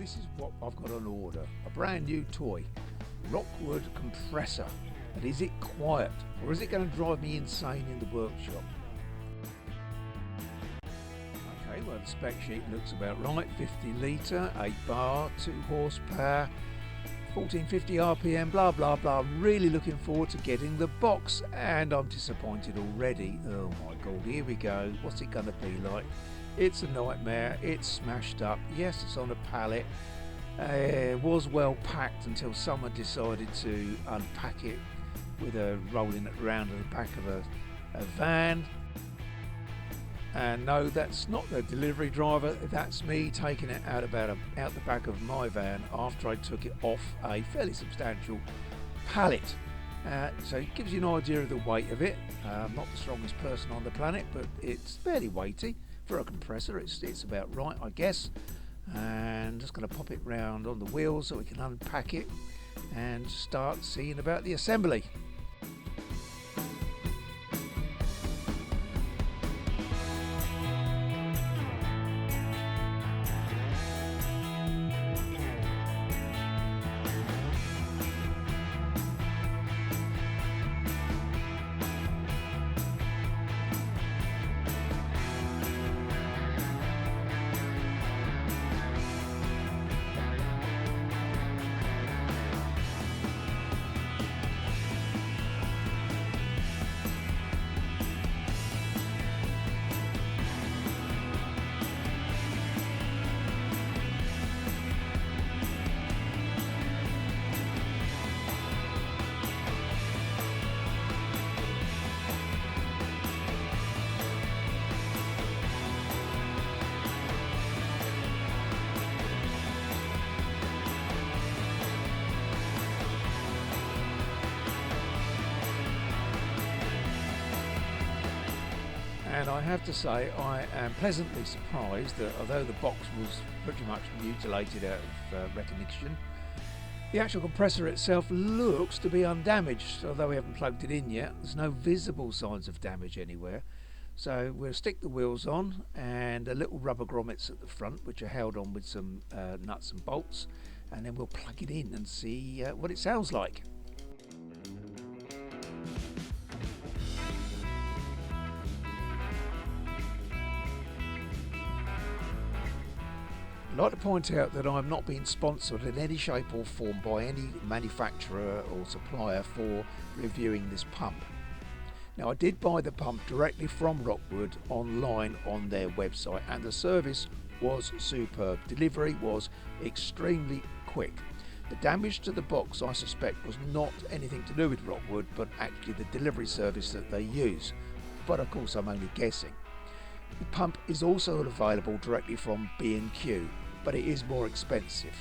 this is what I've got on order. A brand new toy, Rocwood Compressor. But is it quiet, or is it going to drive me insane in the workshop? Okay, well the spec sheet looks about right. 50 litre, 8 bar, 2 horsepower, 1450 RPM, blah blah blah. I'm really looking forward to getting the box, and I'm disappointed already. Oh my god, here we go. What's it going to be like? It's a nightmare. It's smashed up. Yes, it's on a pallet. It was well packed until someone decided to unpack it with rolling it around at the back of a van. And no, that's not the delivery driver. That's me taking it out the back of my van after I took it off a fairly substantial pallet. So it gives you an idea of the weight of it. I'm not the strongest person on the planet, but it's fairly weighty for a compressor. It's about right, I guess. And just going to pop it round on the wheels so we can unpack it and start seeing about the assembly. And I have to say, I am pleasantly surprised that although the box was pretty much mutilated out of recognition, the actual compressor itself looks to be undamaged. Although we haven't plugged it in yet, there's no visible signs of damage anywhere. So we'll stick the wheels on and a little rubber grommets at the front, which are held on with some nuts and bolts, and then we'll plug it in and see what it sounds like. I'd like to point out that I'm not being sponsored in any shape or form by any manufacturer or supplier for reviewing this pump. Now, I did buy the pump directly from Rockwood online on their website, and the service was superb. Delivery was extremely quick. The damage to the box, I suspect, was not anything to do with Rockwood, but actually the delivery service that they use. But of course, I'm only guessing. The pump is also available directly from B&Q, but it is more expensive.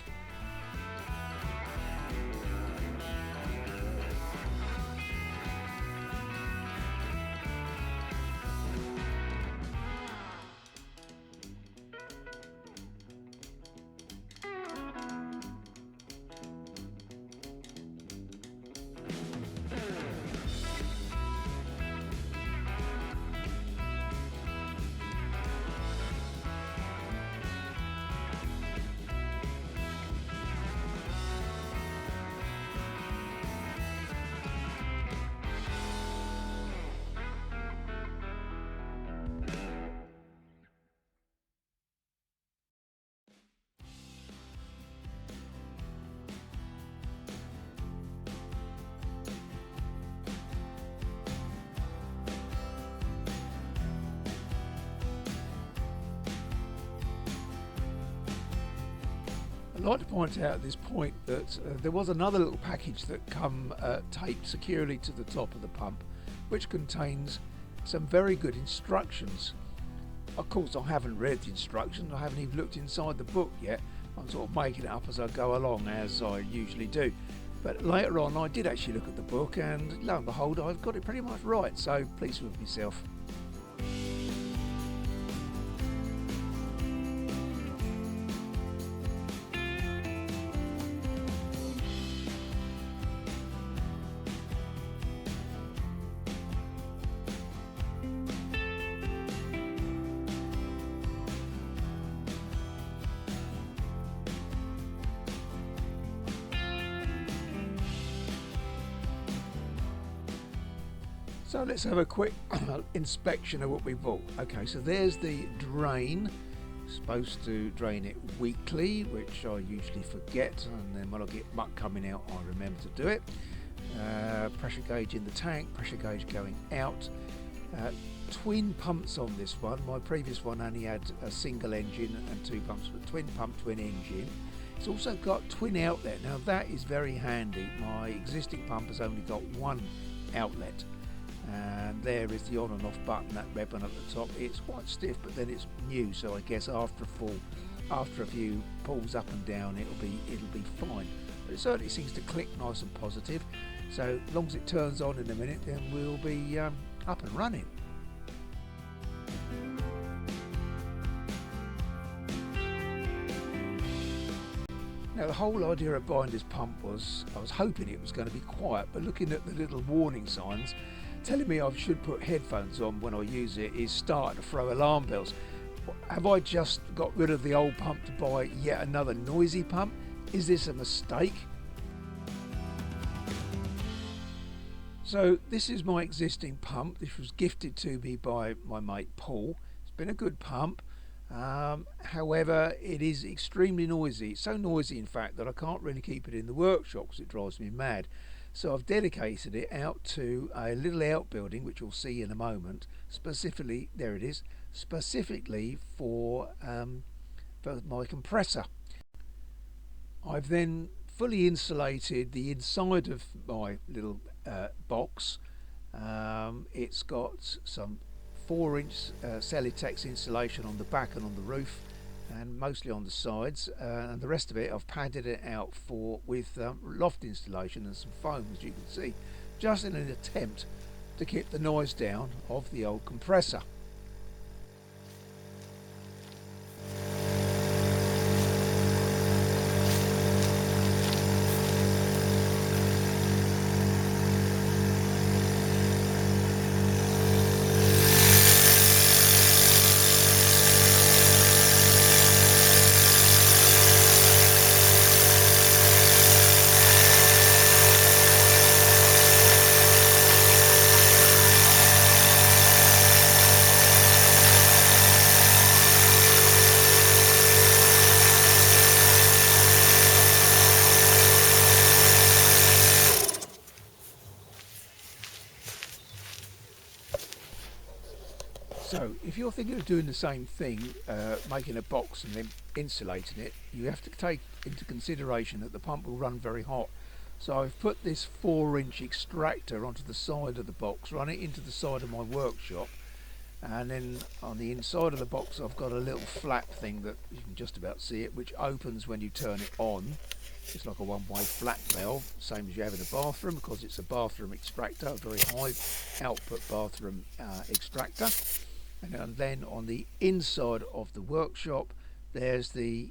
I'd like to point out at this point that there was another little package that come taped securely to the top of the pump, which contains some very good instructions. Of course, I haven't read the instructions, I haven't even looked inside the book yet. I'm sort of making it up as I go along, as I usually do. But later on I did actually look at the book, and lo and behold, I've got it pretty much right, so pleased with myself. So let's have a quick inspection of what we bought. Okay, so there's the drain. Supposed to drain it weekly, which I usually forget, and then when I get muck coming out I remember to do it. Pressure gauge in the tank, pressure gauge going out. Twin pumps on this one. My previous one only had a single engine and 2 pumps, but twin pump, twin engine. It's also got twin outlet. Now that is very handy. My existing pump has only got 1 outlet, and there is the on and off button, that red one at the top. It's quite stiff, but then it's new, so I guess after a few pulls up and down it'll be fine. But it certainly seems to click nice and positive, so as long as it turns on in a minute, then we'll be up and running. Now the whole idea of buying this pump was, I was hoping it was going to be quiet, but looking at the little warning signs telling me I should put headphones on when I use it is starting to throw alarm bells. Have I just got rid of the old pump to buy yet another noisy pump? Is this a mistake? So this is my existing pump. This was gifted to me by my mate Paul. It's been a good pump. However, it is extremely noisy. It's so noisy in fact that I can't really keep it in the workshop because it drives me mad. So I've dedicated it out to a little outbuilding, which you'll see in a moment, specifically, there it is, specifically for my compressor. I've then fully insulated the inside of my little box. It's got some 4-inch Celotex insulation on the back and on the roof, and mostly on the sides, and the rest of it I've padded it out with loft insulation and some foam, as you can see, just in an attempt to keep the noise down of the old compressor. So if you're thinking of doing the same thing, making a box and then insulating it, you have to take into consideration that the pump will run very hot. So I've put this 4-inch extractor onto the side of the box, run it into the side of my workshop, and then on the inside of the box I've got a little flap thing that you can just about see it, which opens when you turn it on. It's like a one-way flap valve, same as you have in a bathroom, because it's a bathroom extractor, a very high output bathroom extractor. And then on the inside of the workshop, there's the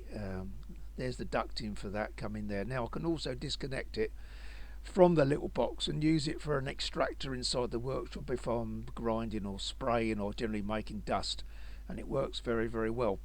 ducting for that coming there. Now I can also disconnect it from the little box and use it for an extractor inside the workshop if I'm grinding or spraying or generally making dust, and it works very, very well.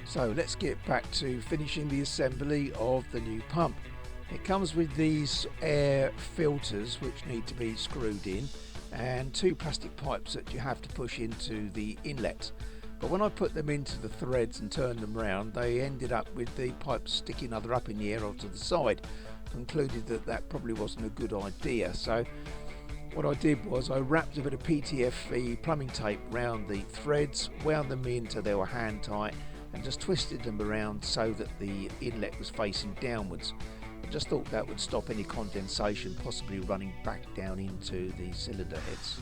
So let's get back to finishing the assembly of the new pump. It comes with these air filters which need to be screwed in, and 2 plastic pipes that you have to push into the inlet. But when I put them into the threads and turned them round, they ended up with the pipes sticking either up in the air or to the side. Concluded that that probably wasn't a good idea. So what I did was I wrapped a bit of PTFE plumbing tape round the threads, wound them in till they were hand tight, and just twisted them around so that the inlet was facing downwards. I just thought that would stop any condensation possibly running back down into the cylinder heads.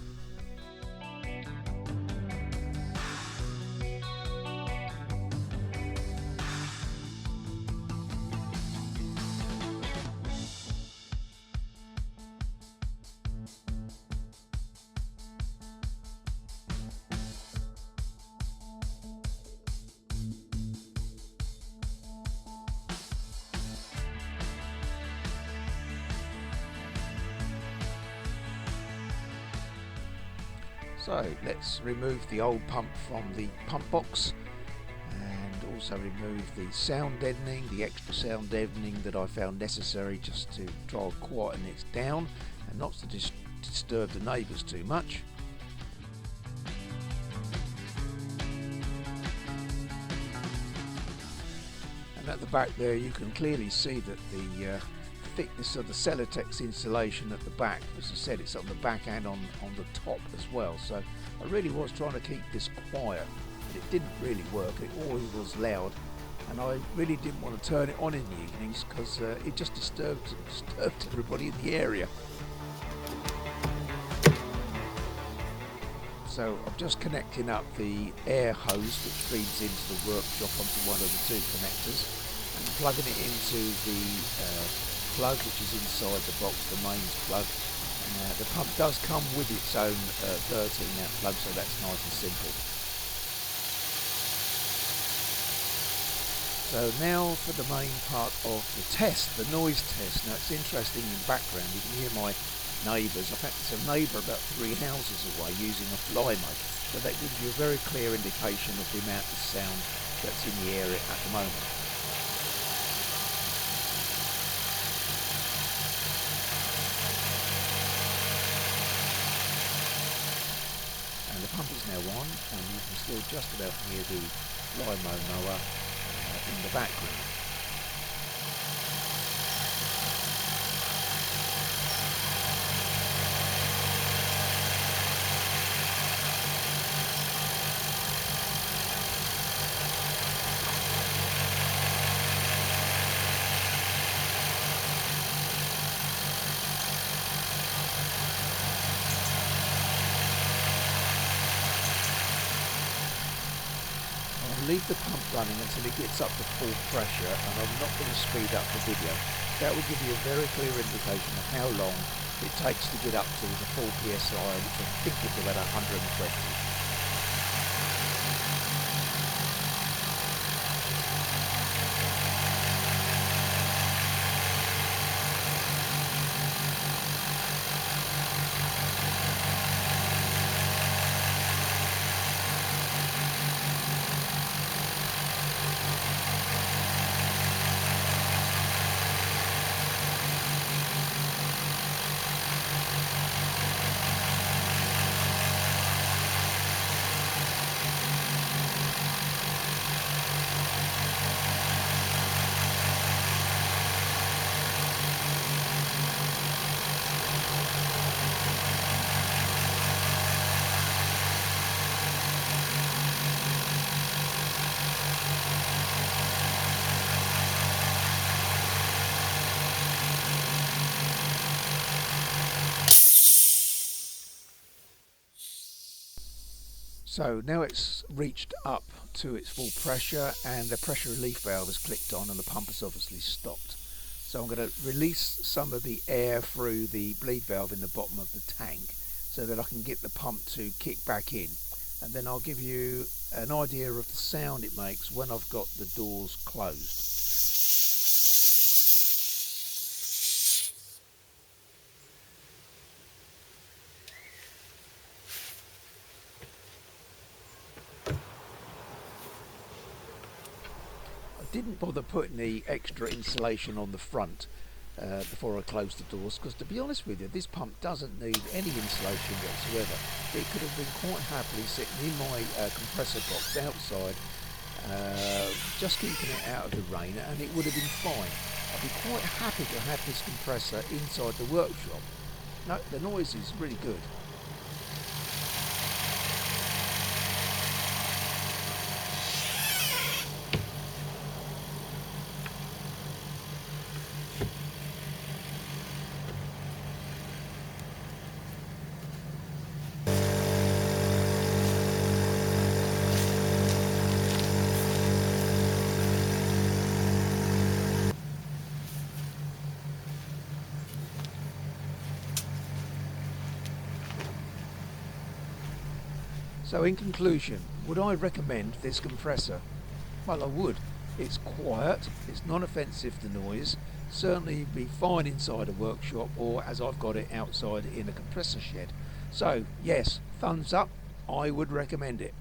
So let's remove the old pump from the pump box, and also remove the sound deadening, the extra sound deadening that I found necessary just to try and quieten it down and not to disturb the neighbours too much. And at the back there you can clearly see that the thickness of the Celotex insulation at the back, as I said, it's on the back and on the top as well. So I really was trying to keep this quiet, but it didn't really work. It always was loud, and I really didn't want to turn it on in the evenings because it just disturbed everybody in the area. So I'm just connecting up the air hose which feeds into the workshop onto one of the two connectors, and plugging it into the plug which is inside the box, the mains plug. The pump does come with its own 13-amp plug, so that's nice and simple. So now for the main part of the test, the noise test. Now it's interesting in the background, you can hear my neighbours. In fact, there's a neighbour about 3 houses away using a fly motor, so that gives you a very clear indication of the amount of sound that's in the area at the moment. And the pump is now on, and you can still just about hear the fly mower in the background. Leave the pump running until it gets up to full pressure, and I'm not going to speed up the video. That will give you a very clear indication of how long it takes to get up to the full PSI, which I think is about 120. So now it's reached up to its full pressure, and the pressure relief valve is clicked on, and the pump has obviously stopped. So I'm going to release some of the air through the bleed valve in the bottom of the tank so that I can get the pump to kick back in, and then I'll give you an idea of the sound it makes when I've got the doors closed. Didn't bother putting the extra insulation on the front before I closed the doors, because to be honest with you, this pump doesn't need any insulation whatsoever. It could have been quite happily sitting in my compressor box outside, just keeping it out of the rain, and it would have been fine. I'd be quite happy to have this compressor inside the workshop. No, the noise is really good. So in conclusion, would I recommend this compressor? Well, I would. It's quiet, it's non-offensive to noise, certainly be fine inside a workshop, or as I've got it outside in a compressor shed. So yes, thumbs up, I would recommend it.